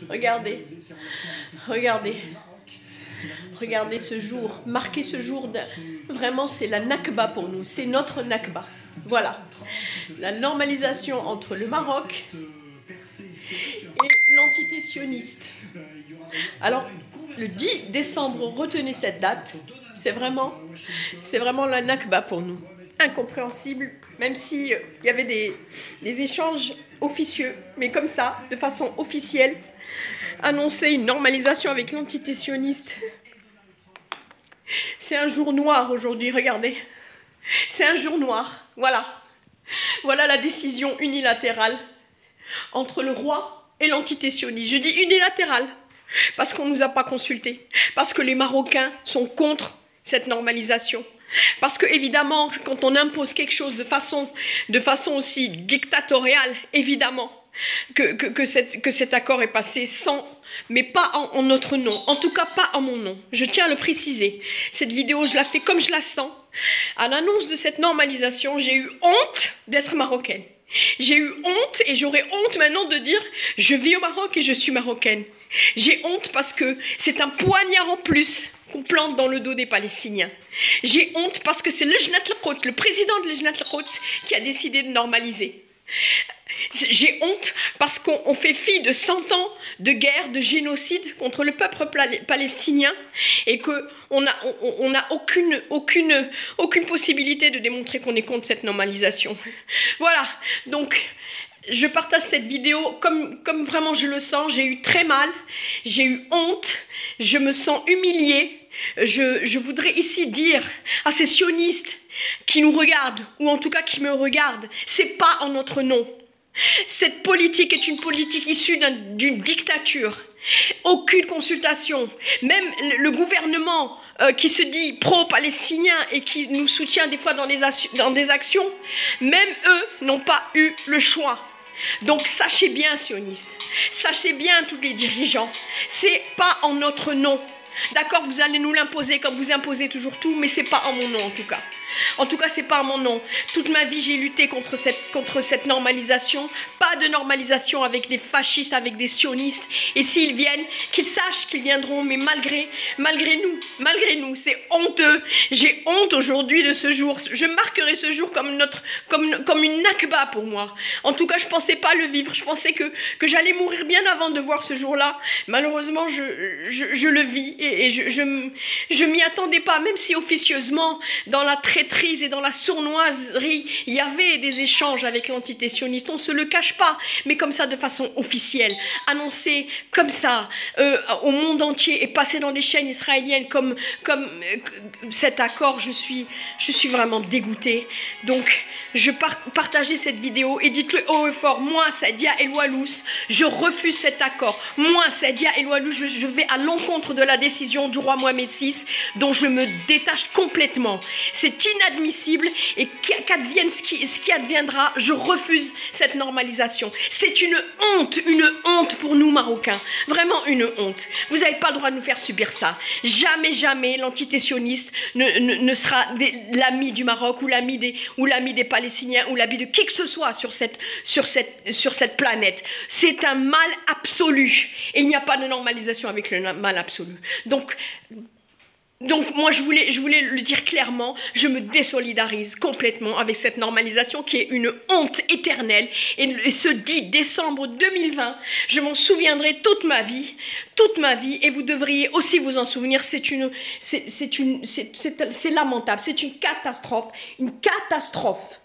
Regardez, regardez, regardez ce jour, marquez ce jour, vraiment c'est la Nakba pour nous, c'est notre Nakba. Voilà, la normalisation entre le Maroc et l'entité sioniste. Alors, le 10 décembre, retenez cette date, c'est vraiment la Nakba pour nous. Incompréhensible, même s'il y avait des échanges officieux, mais comme ça, de façon officielle, annoncer une normalisation avec l'entité sioniste. C'est un jour noir aujourd'hui, regardez. C'est un jour noir, voilà. Voilà la décision unilatérale entre le roi et l'entité sioniste. Je dis unilatérale, parce qu'on ne nous a pas consultés, parce que les Marocains sont contre cette normalisation. Parce que évidemment, quand on impose quelque chose de façon aussi dictatoriale, évidemment, que cet accord est passé sans, mais pas en notre nom, en tout cas pas en mon nom. Je tiens à le préciser. Cette vidéo, je la fais comme je la sens. À l'annonce de cette normalisation, j'ai eu honte d'être marocaine. J'ai eu honte et j'aurais honte maintenant de dire je vis au Maroc et je suis marocaine. J'ai honte parce que c'est un poignard en plus qu'on plante dans le dos des Palestiniens. J'ai honte parce que c'est le président de Lejnat al-Quds qui a décidé de normaliser. J'ai honte parce qu'on fait fi de 100 ans de guerre, de génocide contre le peuple palestinien et qu'on n'a aucune possibilité de démontrer qu'on est contre cette normalisation. Voilà, donc je partage cette vidéo comme vraiment je le sens. J'ai eu très mal, j'ai eu honte, je me sens humiliée. Je voudrais ici dire à ces sionistes qui nous regardent, ou en tout cas qui me regardent, c'est pas en notre nom. Cette politique est une politique issue d'une dictature. Aucune consultation. Même le gouvernement qui se dit pro-palestinien et qui nous soutient des fois dans des actions, même eux n'ont pas eu le choix. Donc sachez bien, sionistes, sachez bien tous les dirigeants, c'est pas en notre nom. D'accord, vous allez nous l'imposer comme vous imposez toujours tout, mais c'est pas en mon nom en tout cas. En tout cas, c'est pas en mon nom. Toute ma vie, j'ai lutté contre cette normalisation. Pas de normalisation avec des fascistes, avec des sionistes. Et s'ils viennent, qu'ils sachent qu'ils viendront, mais malgré nous, c'est honteux. J'ai honte aujourd'hui de ce jour. Je marquerai ce jour comme une nakba pour moi. En tout cas, je pensais pas le vivre. Je pensais que j'allais mourir bien avant de voir ce jour-là. Malheureusement, je le vis et je m'y attendais pas, même si officieusement, dans la traîtrise et dans la sournoiserie, il y avait des échanges avec l'entité sioniste. On ne se le cache pas, mais comme ça, de façon officielle, annoncé comme ça au monde entier et passé dans des chaînes israéliennes comme cet accord, je suis vraiment dégoûtée. Donc, je partageais cette vidéo et dites-le haut et fort, moi, Sadia El Wallous, je refuse cet accord. Moi, Sadia El Wallous, je vais à l'encontre de la décision du roi Mohamed VI, dont je me détache complètement. C'est inadmissible et qu'advienne ce qui adviendra, je refuse cette normalisation. C'est une honte pour nous Marocains, vraiment une honte. Vous n'avez pas le droit de nous faire subir ça. Jamais, jamais l'entité sioniste ne sera l'ami du Maroc ou l'ami des Palestiniens ou l'ami de qui que ce soit sur cette planète. C'est un mal absolu et il n'y a pas de normalisation avec le mal absolu. Donc moi je voulais le dire clairement, je me désolidarise complètement avec cette normalisation qui est une honte éternelle et ce 10 décembre 2020, je m'en souviendrai toute ma vie et vous devriez aussi vous en souvenir, c'est lamentable, c'est une catastrophe